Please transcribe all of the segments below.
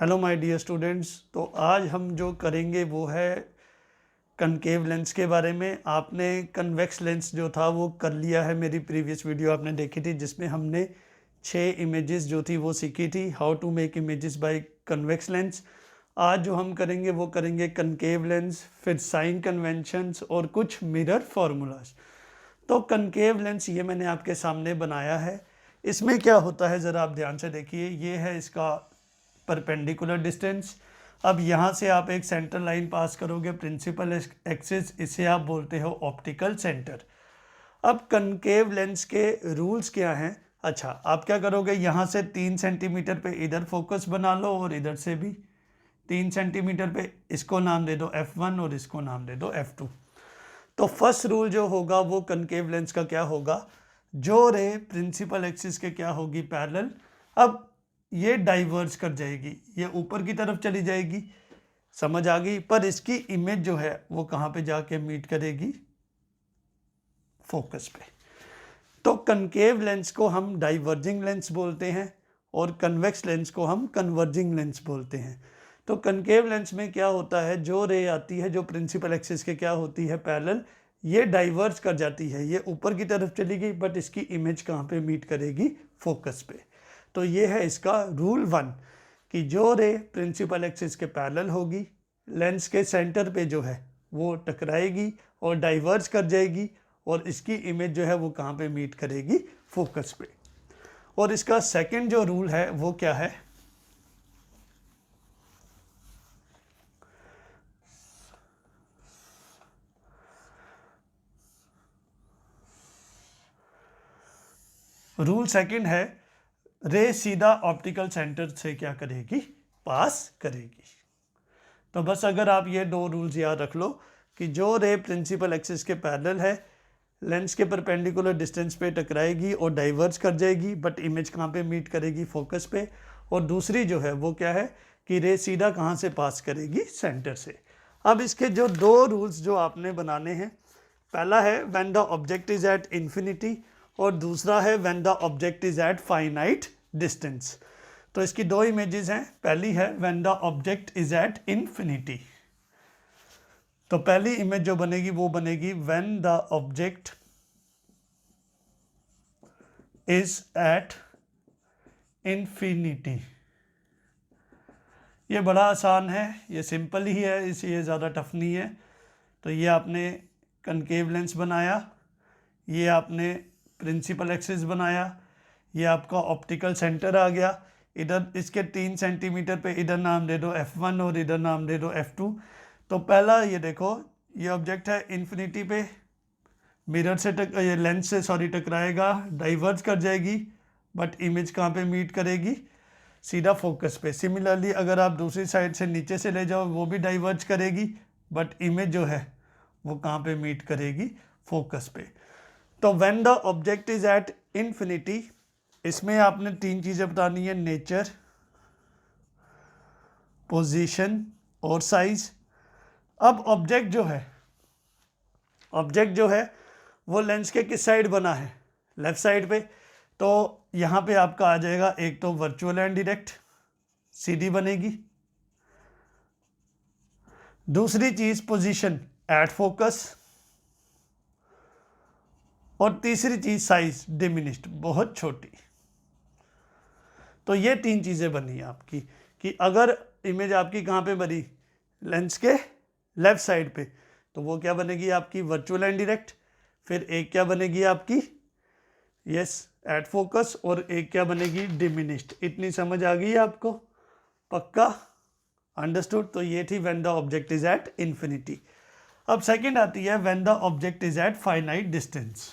Hello my dear students. तो आज हम जो करेंगे वो है कनकेव लेंस के बारे में। आपने कन्वेक्स लेंस जो था वो कर लिया है, मेरी प्रीवियस वीडियो आपने देखी थी जिसमें हमने 6 इमेजेस जो थी वो सीखी थी, how to make images by convex lens. आज जो हम करेंगे वो करेंगे कनकेव लेंस, फिर साइन कन्वेंशंस और कुछ मिरर फार्मूलाज। तो कनकेव लेंस ये मैंने आपके सामने बनाया है। इसमें क्या होता है ज़रा आप ध्यान से देखिए, ये है इसका परपेंडिकुलर डिस्टेंस। अब यहाँ से आप एक सेंटर लाइन पास करोगे प्रिंसिपल एक्सिस, इसे आप बोलते हो ऑप्टिकल सेंटर। अब कनकेव लेंस के रूल्स क्या हैं? अच्छा, आप क्या करोगे, यहाँ से 3 सेंटीमीटर पे इधर फोकस बना लो और इधर से भी 3 सेंटीमीटर पे, इसको नाम दे दो F1 और इसको नाम दे दो F2। तो फर्स्ट रूल जो होगा वो कनकेव लेंस का क्या होगा, जो रे प्रिंसिपल एक्सिस के क्या होगी, पैरेलल। अब ये डाइवर्ज कर जाएगी, ये ऊपर की तरफ चली जाएगी, समझ आ गई। पर इसकी इमेज जो है वो कहाँ पे जाके मीट करेगी, फोकस पे। तो कनकेव लेंस को हम डाइवर्जिंग लेंस बोलते हैं और कन्वेक्स लेंस को हम कन्वर्जिंग लेंस बोलते हैं। तो कनकेव लेंस में क्या होता है, जो रे आती है जो प्रिंसिपल एक्सिस के क्या होती है, पैरेलल, ये डाइवर्ज कर जाती है, ये ऊपर की तरफ चली गई, बट इसकी इमेज कहाँ पे मीट करेगी, फोकस पे। तो ये है इसका रूल 1 कि जो रे प्रिंसिपल एक्सिस के पैरेलल होगी, लेंस के सेंटर पे जो है वो टकराएगी और डाइवर्ज कर जाएगी, और इसकी इमेज जो है वो कहाँ पे मीट करेगी, फोकस पे। और इसका सेकंड जो रूल है वो क्या है, रूल सेकंड है, रे सीधा ऑप्टिकल सेंटर से क्या करेगी, पास करेगी। तो बस अगर आप ये 2 रूल्स याद रख लो कि जो रे प्रिंसिपल एक्सिस के पैरेलल है, लेंस के परपेंडिकुलर डिस्टेंस पे टकराएगी और डाइवर्ज कर जाएगी, बट इमेज कहाँ पे मीट करेगी, फोकस पे। और दूसरी जो है वो क्या है कि रे सीधा कहाँ से पास करेगी, सेंटर से। अब इसके जो 2 रूल्स जो आपने बनाने हैं, पहला है when the object is at infinity और दूसरा है when the object is at finite distance. तो इसकी 2 इमेजेस हैं, पहली है when the object is at infinity. तो पहली इमेज जो बनेगी वो बनेगी when the object is at infinity. ये बड़ा आसान है, ये सिंपल ही है, इसलिए ज़्यादा टफ नहीं है। तो ये आपने कनकेव लेंस बनाया, ये आपने प्रिंसिपल एक्सिस बनाया, ये आपका ऑप्टिकल सेंटर आ गया। इधर इसके 3 सेंटीमीटर पे इधर नाम दे दो F1 और इधर नाम दे दो F2। तो पहला ये देखो, ये ऑब्जेक्ट है इन्फिनिटी पे, मिरर से ये लेंस से टकराएगा, डाइवर्ज कर जाएगी, बट इमेज कहाँ पे मीट करेगी, सीधा फोकस पे। सिमिलरली अगर आप दूसरी साइड से नीचे से ले जाओ, वो भी डाइवर्ज करेगी, बट इमेज जो है वो कहाँ पे मीट करेगी, फोकस पे। तो when the object is at infinity, इसमें आपने 3 चीज़ें बतानी है, नेचर, पोजीशन और साइज। अब ऑब्जेक्ट जो है वो लेंस के किस साइड बना है, लेफ्ट साइड पे। तो यहाँ पे आपका आ जाएगा, एक तो वर्चुअल एंड डायरेक्ट, सीधी बनेगी। दूसरी चीज पोजीशन, एट फोकस। और तीसरी चीज साइज, डिमिनिश्ड, बहुत छोटी। तो ये 3 चीजें बनी आपकी कि अगर इमेज आपकी कहाँ पे बनी, लेंस के लेफ्ट साइड पे, तो वो क्या बनेगी आपकी, वर्चुअल एंड डायरेक्ट। फिर एक क्या बनेगी आपकी, यस, एट फोकस, और एक क्या बनेगी, डिमिनिश्ड। इतनी समझ आ गई आपको, पक्का अंडरस्टूड। तो ये थी when the object is at infinity. अब सेकंड आती है when the object is at finite distance.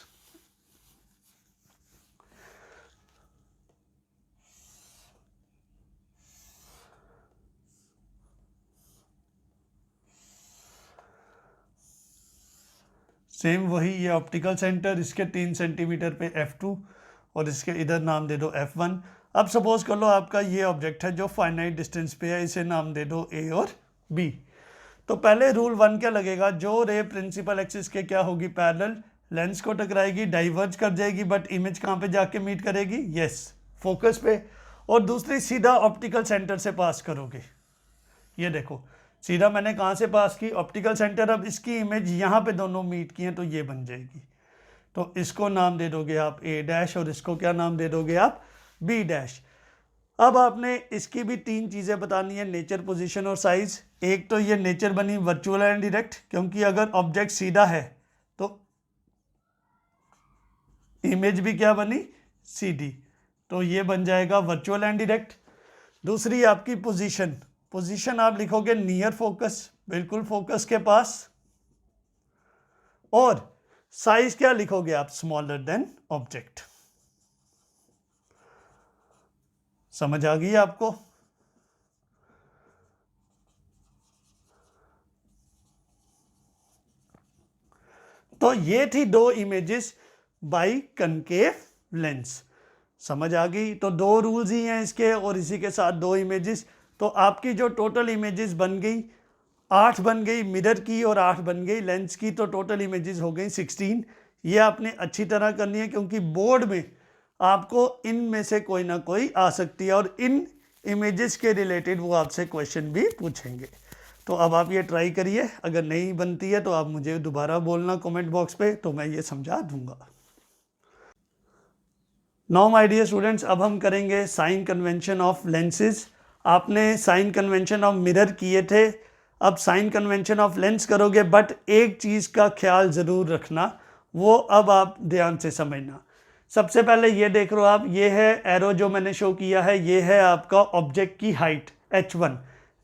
Same वही, ये ऑप्टिकल सेंटर, इसके 3 सेंटीमीटर पे F2 और इसके इधर नाम दे दो F1। अब सपोज कर लो आपका ये ऑब्जेक्ट है जो फाइनाइट डिस्टेंस पे है, इसे नाम दे दो A और B। तो पहले रूल 1 क्या लगेगा, जो रे प्रिंसिपल एक्सिस के क्या होगी, पैरेलल, लेंस को टकराएगी, डाइवर्ज कर जाएगी, बट इमेज कहाँ पे जाके मीट करेगी, यस, फोकस पे। और दूसरी सीधा ऑप्टिकल सेंटर से पास करोगे। ये देखो सीधा मैंने कहाँ से पास की, ऑप्टिकल सेंटर। अब इसकी इमेज यहाँ पे दोनों मीट की हैं तो ये बन जाएगी। तो इसको नाम दे दोगे आप ए डैश और इसको क्या नाम दे दोगे आप, बी डैश। अब आपने इसकी भी तीन चीज़ें बतानी है, नेचर, पोजीशन और साइज। एक तो ये नेचर बनी वर्चुअल एंड डायरेक्ट, क्योंकि अगर ऑब्जेक्ट सीधा है तो इमेज भी क्या बनी, सीधी, तो ये बन जाएगा वर्चुअल एंड डायरेक्ट। दूसरी आपकी पोजीशन, पोजीशन आप लिखोगे नियर फोकस, बिल्कुल फोकस के पास। और साइज क्या लिखोगे आप, स्मॉलर देन ऑब्जेक्ट। समझ आ गई आपको? तो ये थी दो इमेजेस बाय कनकेव लेंस। समझ आ गई? तो दो रूल्स ही हैं इसके और इसी के साथ दो इमेजेस। तो आपकी जो टोटल इमेजेस बन गई 8 बन गई मिरर की और 8 बन गई लेंस की, तो टोटल इमेजेस हो गई 16। ये आपने अच्छी तरह करनी है क्योंकि बोर्ड में आपको इनमें से कोई ना कोई आ सकती है और इन इमेजेस के रिलेटेड वो आपसे क्वेश्चन भी पूछेंगे। तो अब आप ये ट्राई करिए, अगर नहीं बनती है तो आप मुझे दोबारा बोलना कमेंट बॉक्स पे, तो मैं ये समझा दूंगा। नाउ माय डियर स्टूडेंट्स, अब हम करेंगे साइन कन्वेंशन ऑफ लेंसेज। आपने साइन कन्वेंशन ऑफ मिरर किए थे, अब साइन कन्वेंशन ऑफ लेंस करोगे। बट एक चीज़ का ख्याल ज़रूर रखना, वो अब आप ध्यान से समझना। सबसे पहले ये देख लो आप, ये है एरो जो मैंने शो किया है, ये है आपका ऑब्जेक्ट की हाइट h1,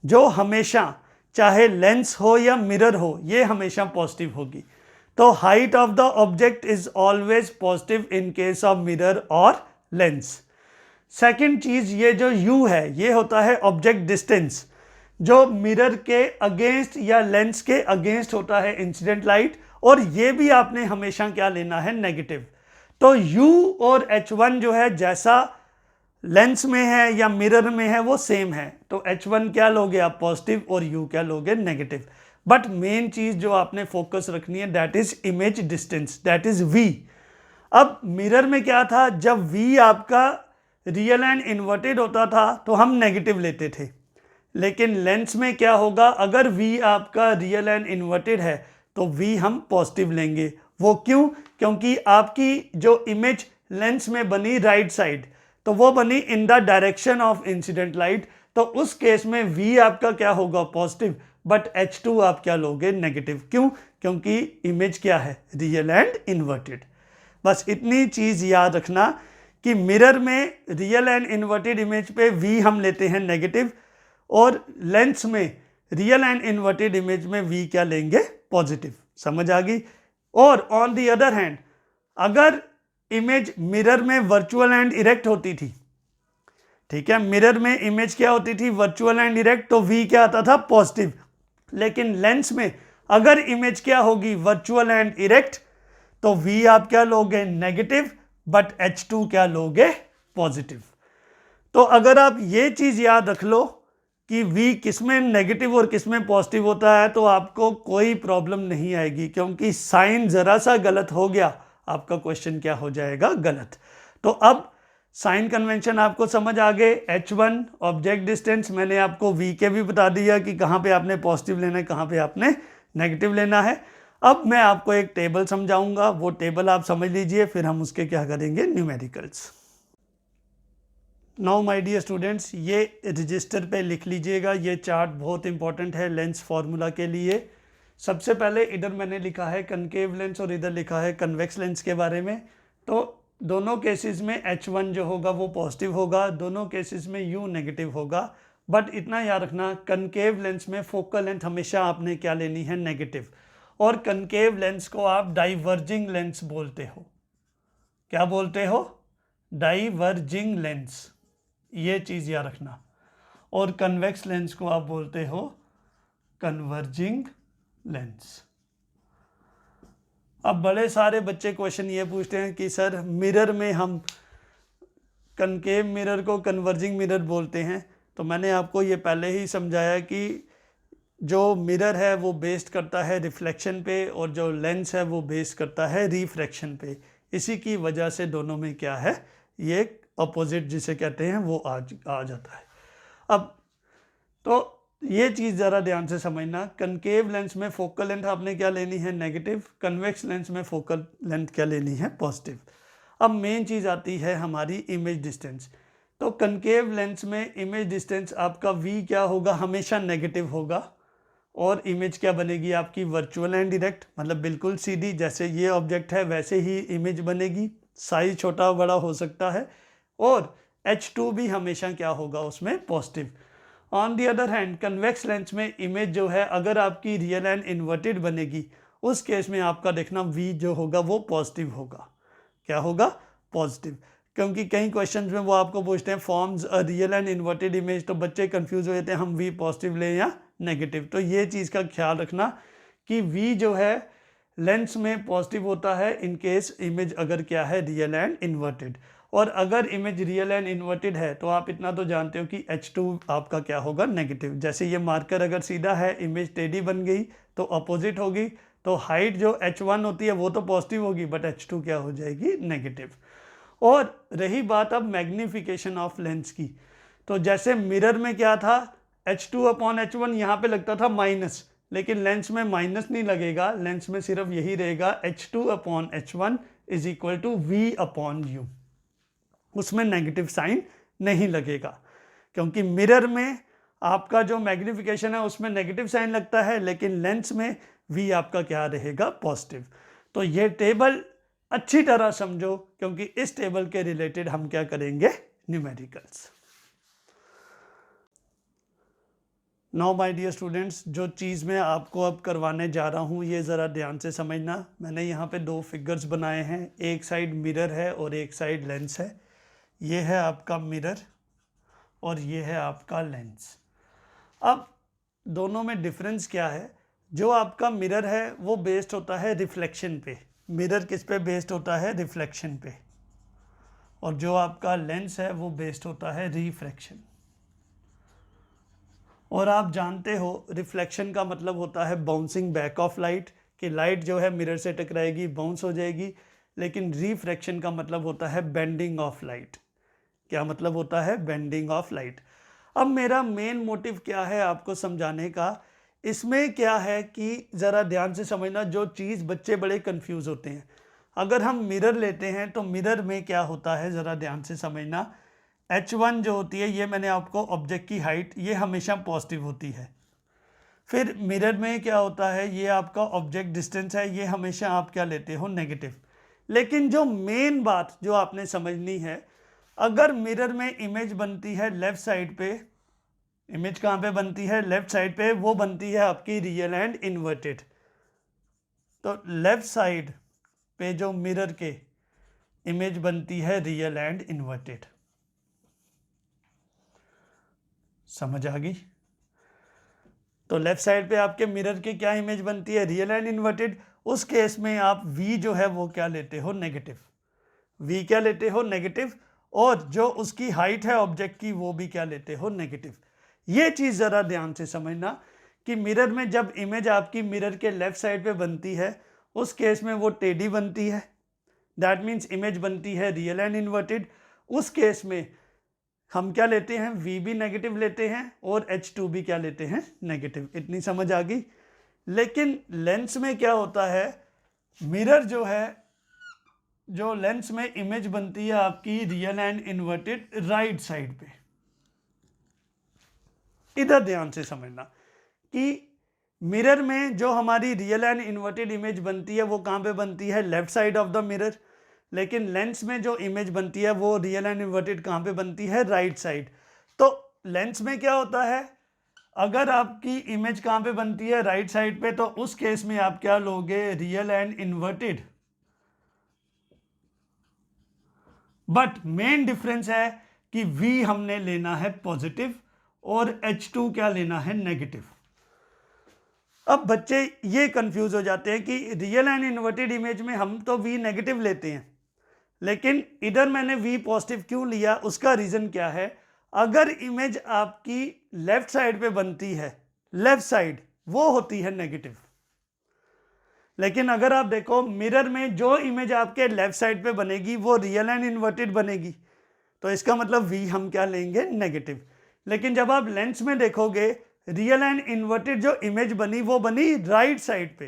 जो हमेशा चाहे लेंस हो या मिरर हो ये हमेशा पॉजिटिव होगी। तो height of the object is always positive in case of mirror और लेंस। सेकंड चीज, ये जो u है ये होता है ऑब्जेक्ट डिस्टेंस, जो मिरर के अगेंस्ट या लेंस के अगेंस्ट होता है इंसिडेंट लाइट, और ये भी आपने हमेशा क्या लेना है, नेगेटिव। तो u और h1 जो है जैसा लेंस में है या मिरर में है वो सेम है, तो h1 क्या लोगे आप, पॉजिटिव, और u क्या लोगे, नेगेटिव। बट मेन चीज जो आपने फोकस रखनी है that is image distance, that is v। अब मिरर में क्या था, जब v आपका रियल एंड इन्वर्टेड होता था तो हम नेगेटिव लेते थे, लेकिन लेंस में क्या होगा, अगर v आपका रियल एंड इन्वर्टेड है तो v हम पॉजिटिव लेंगे। वो क्यों, क्योंकि आपकी जो इमेज लेंस में बनी राइट साइड, तो वो बनी in the direction of incident light, तो उस केस में v आपका क्या होगा, पॉजिटिव, बट h2 आप क्या लोगे, नेगेटिव। क्यों, क्योंकि इमेज क्या है, रियल एंड इन्वर्टेड। बस इतनी चीज याद रखना कि मिरर में रियल एंड इन्वर्टेड इमेज पे v हम लेते हैं नेगेटिव, और लेंस में रियल एंड इन्वर्टेड इमेज में v क्या लेंगे, पॉजिटिव। समझ आ गई? और ऑन दी अदर हैंड, अगर इमेज मिरर में वर्चुअल एंड इरेक्ट होती थी, ठीक है, मिरर में इमेज क्या होती थी, वर्चुअल एंड इरेक्ट, तो v क्या आता था, पॉजिटिव। लेकिन लेंस में अगर इमेज क्या होगी, वर्चुअल एंड इरेक्ट, तो v आप क्या लोगे, नेगेटिव, बट h2 क्या लोगे, पॉजिटिव। तो अगर आप ये चीज याद रख लो कि v किसमें नेगेटिव और किसमें पॉजिटिव होता है, तो आपको कोई प्रॉब्लम नहीं आएगी, क्योंकि साइन जरा सा गलत हो गया आपका क्वेश्चन क्या हो जाएगा, गलत। तो अब साइन कन्वेंशन आपको समझ आ गए। h1 ऑब्जेक्ट डिस्टेंस, मैंने आपको v के भी बता दिया कि कहाँ पे आपने पॉजिटिव लेना है, कहाँ पे आपने नेगेटिव लेना है। अब मैं आपको एक टेबल समझाऊंगा, वो टेबल आप समझ लीजिए, फिर हम उसके क्या करेंगे, numericals. Now my dear students, ये रजिस्टर पे लिख लीजिएगा, ये चार्ट बहुत इंपॉर्टेंट है लेंस फार्मूला के लिए। सबसे पहले इधर मैंने लिखा है कनकेव लेंस और इधर लिखा है कन्वेक्स लेंस के बारे में। तो दोनों केसेस में h1 जो होगा वो पॉजिटिव होगा, दोनों केसेस में u नेगेटिव होगा। बट इतना याद रखना, कनकेव लेंस में फोकल लेंथ हमेशा आपने क्या लेनी है, नेगेटिव, और कनकेव लेंस को आप डाइवर्जिंग लेंस बोलते हो। क्या बोलते हो, डाइवर्जिंग लेंस, ये चीज़ याद रखना। और कन्वेक्स लेंस को आप बोलते हो कन्वर्जिंग लेंस। अब बड़े सारे बच्चे क्वेश्चन ये पूछते हैं कि सर मिरर में हम कनकेव मिरर को कन्वर्जिंग मिरर बोलते हैं, तो मैंने आपको ये पहले ही समझाया कि जो मिरर है वो बेस्ड करता है रिफ्लेक्शन पे और जो लेंस है वो बेस्ड करता है रिफ्रैक्शन पे। इसी की वजह से दोनों में क्या है, ये अपोजिट जिसे कहते हैं वो आ जाता है। अब तो ये चीज़ ज़रा ध्यान से समझना, कनकेव लेंस में फोकल लेंथ आपने क्या लेनी है, नेगेटिव, कन्वेक्स लेंस में फोकल लेंथ क्या लेनी है, पॉजिटिव। अब मेन चीज़ आती है हमारी इमेज डिस्टेंस। तो कनकेव लेंस में इमेज डिस्टेंस आपका v क्या होगा, हमेशा नेगेटिव होगा, और इमेज क्या बनेगी आपकी, वर्चुअल एंड डायरेक्ट, मतलब बिल्कुल सीधी, जैसे ये ऑब्जेक्ट है वैसे ही इमेज बनेगी, साइज छोटा बड़ा हो सकता है, और H2 भी हमेशा क्या होगा उसमें, positive. On the other hand convex lens में इमेज जो है अगर आपकी रियल एंड इन्वर्टेड बनेगी, उस केस में आपका देखना v जो होगा वो पॉजिटिव होगा। क्या होगा, पॉजिटिव, क्योंकि कई क्वेश्चंस में वो आपको पूछते हैं forms a real and inverted image, तो बच्चे कंफ्यूज हो जाते हैं हम v पॉजिटिव लें या नेगेटिव। तो ये चीज़ का ख्याल रखना कि v जो है लेंस में पॉजिटिव होता है इन केस इमेज अगर क्या है, रियल एंड इन्वर्टेड, और अगर इमेज रियल एंड इन्वर्टेड है तो आप इतना तो जानते हो कि H2 आपका क्या होगा, नेगेटिव। जैसे ये मार्कर अगर सीधा है, इमेज टेढ़ी बन गई तो अपोजिट होगी, तो हाइट जो H1 होती है वो तो पॉजिटिव होगी, बट H2 क्या हो जाएगी, नेगेटिव। और रही बात अब मैग्नीफिकेशन ऑफ लेंस की, तो जैसे मिरर में क्या था, H2/H1 यहाँ पे लगता था माइनस, लेकिन लेंस में माइनस नहीं लगेगा, लेंस में सिर्फ यही रहेगा H2/H1 is equal to V/U, उसमें नेगेटिव साइन नहीं लगेगा, क्योंकि मिरर में आपका जो मैग्नीफिकेशन है उसमें नेगेटिव साइन लगता है, लेकिन लेंस में V आपका क्या रहेगा, पॉजिटिव। तो ये टेबल अच्छी तरह समझो, क्योंकि इस टेबल के रिलेटेड हम क्या करेंगे, numericals. Now my dear students, जो चीज़ मैं आपको अब करवाने जा रहा हूँ ये ज़रा ध्यान से समझना। मैंने यहाँ पे दो फिगर्स बनाए हैं, एक साइड मिरर है और एक साइड लेंस है। ये है आपका मिरर और ये है आपका लेंस। अब दोनों में डिफरेंस क्या है, जो आपका मिरर है वो बेस्ड होता है रिफ्लेक्शन पे, मिरर किस पे बेस्ड होता है, रिफ्लेक्शन पे, और जो आपका लेंस है वो बेस्ड होता है रिफ्रैक्शन। और आप जानते हो रिफ्लेक्शन का मतलब होता है बाउंसिंग बैक ऑफ लाइट, कि लाइट जो है मिरर से टकराएगी, बाउंस हो जाएगी, लेकिन रिफ्रैक्शन का मतलब होता है बेंडिंग ऑफ लाइट। क्या मतलब होता है, बेंडिंग ऑफ लाइट। अब मेरा मेन मोटिव क्या है आपको समझाने का, इसमें क्या है कि ज़रा ध्यान से समझना, जो चीज़ बच्चे बड़े कंफ्यूज होते हैं। अगर हम मिरर लेते हैं तो मिरर में क्या होता है, ज़रा ध्यान से समझना, H1 जो होती है, ये मैंने आपको ऑब्जेक्ट की हाइट, ये हमेशा पॉजिटिव होती है। फिर मिरर में क्या होता है, ये आपका ऑब्जेक्ट डिस्टेंस है, ये हमेशा आप क्या लेते हो, नेगेटिव। लेकिन जो मेन बात जो आपने समझनी है, अगर मिरर में इमेज बनती है लेफ्ट साइड पे, इमेज कहाँ पे बनती है, लेफ्ट साइड पे, वो बनती है आपकी रियल एंड इन्वर्टेड। तो लेफ्ट साइड पे जो मिरर के इमेज बनती है रियल एंड इन्वर्टेड। समझ आ गई। तो लेफ्ट साइड पे आपके मिरर की क्या इमेज बनती है, रियल एंड इन्वर्टेड। उस केस में आप v जो है वो क्या लेते हो, नेगेटिव। v क्या लेते हो, नेगेटिव, और जो उसकी हाइट है ऑब्जेक्ट की वो भी क्या लेते हो, नेगेटिव। ये चीज़ ज़रा ध्यान से समझना कि मिरर में जब इमेज आपकी मिरर के लेफ्ट साइड पे बनती है, उस केस में वो टेढ़ी बनती है, दैट मीन्स इमेज बनती है रियल एंड इन्वर्टेड। उस केस में हम क्या लेते हैं, v भी नेगेटिव लेते हैं और H2 भी क्या लेते हैं, नेगेटिव। इतनी समझ आ गई। लेकिन लेंस में क्या होता है, मिरर जो है, जो लेंस में इमेज बनती है आपकी real and inverted right side पे। इधर ध्यान से समझना कि मिरर में जो हमारी रियल एंड इन्वर्टेड इमेज बनती है वो कहाँ पे बनती है, left side of the mirror. लेकिन लेंस में जो इमेज बनती है वो रियल एंड इन्वर्टेड कहाँ पे बनती है, राइट साइड। तो लेंस में क्या होता है, अगर आपकी इमेज कहाँ पे बनती है, राइट साइड पे, तो उस केस में आप क्या लोगे, real and inverted. But main difference है कि v हमने लेना है पॉजिटिव और H2 क्या लेना है, नेगेटिव। अब बच्चे ये कंफ्यूज हो जाते हैं कि रियल एंड इन्वर्टेड इमेज में हम तो v नेगेटिव लेते हैं, लेकिन इधर मैंने v पॉजिटिव क्यों लिया, उसका रीज़न क्या है। अगर इमेज आपकी लेफ्ट साइड पे बनती है, लेफ्ट साइड वो होती है नेगेटिव। लेकिन अगर आप देखो मिरर में जो इमेज आपके लेफ्ट साइड पे बनेगी वो रियल एंड इन्वर्टेड बनेगी। तो इसका मतलब वी हम क्या लेंगे, नेगेटिव। लेकिन जब आप लेंस में देखोगे रियल एंड इन्वर्टेड जो इमेज बनी वो बनी राइट साइड पे।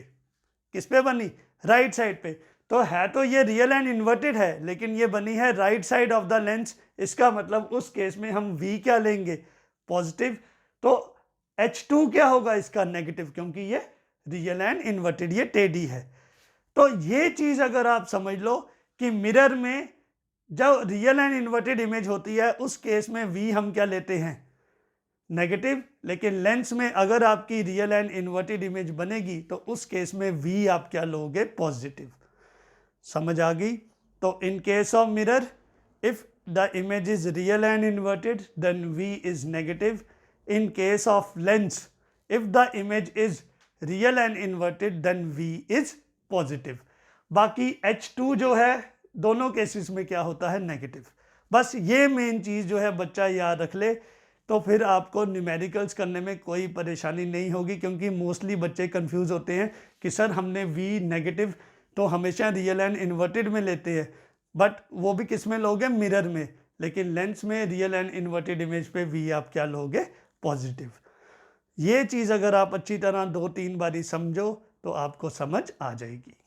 किस पे बनी, राइट साइड पे। तो है तो ये रियल एंड इन्वर्टेड है लेकिन ये बनी है right side of the lens. इसका मतलब उस केस में हम v क्या लेंगे, पॉजिटिव। तो H2 क्या होगा इसका, नेगेटिव, क्योंकि ये रियल एंड इन्वर्टेड, ये टेढ़ी है। तो ये चीज अगर आप समझ लो कि मिरर में जब रियल एंड इन्वर्टेड इमेज होती है उस केस में v हम क्या लेते हैं, नेगेटिव। लेकिन लेंस में अगर आपकी रियल एंड इन्वर्टेड इमेज बनेगी तो उस केस में v आप क्या लोगे, पॉजिटिव। समझ आ गई। तो in case of mirror if the image is real and inverted then v is negative. In case of lens if the image is real and inverted then v is positive. बाकी H2 जो है दोनों cases में क्या होता है, negative. बस ये मेन चीज़ जो है बच्चा याद रख ले तो फिर आपको न्यूमेरिकल्स करने में कोई परेशानी नहीं होगी। क्योंकि मोस्टली बच्चे कंफ्यूज होते हैं कि सर हमने v नेगेटिव तो हमेशा रियल एंड इन्वर्टेड में लेते हैं, बट वो भी किस में लोगे, मिरर में। लेकिन लेंस में रियल एंड इन्वर्टेड इमेज पे v आप क्या लोगे, पॉजिटिव। ये चीज़ अगर आप अच्छी तरह 2-3 बारी समझो तो आपको समझ आ जाएगी।